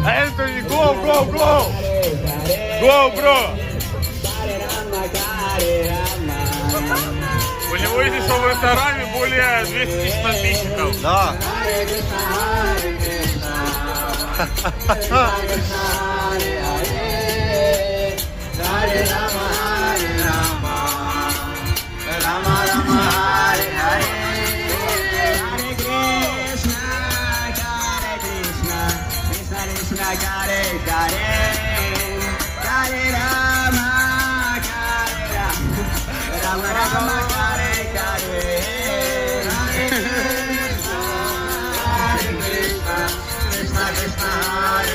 Anthony, go, go, go! Go, bro! У него, если что, в ресторане более 200 тысяч подписчиков. Да. Krishna Krishna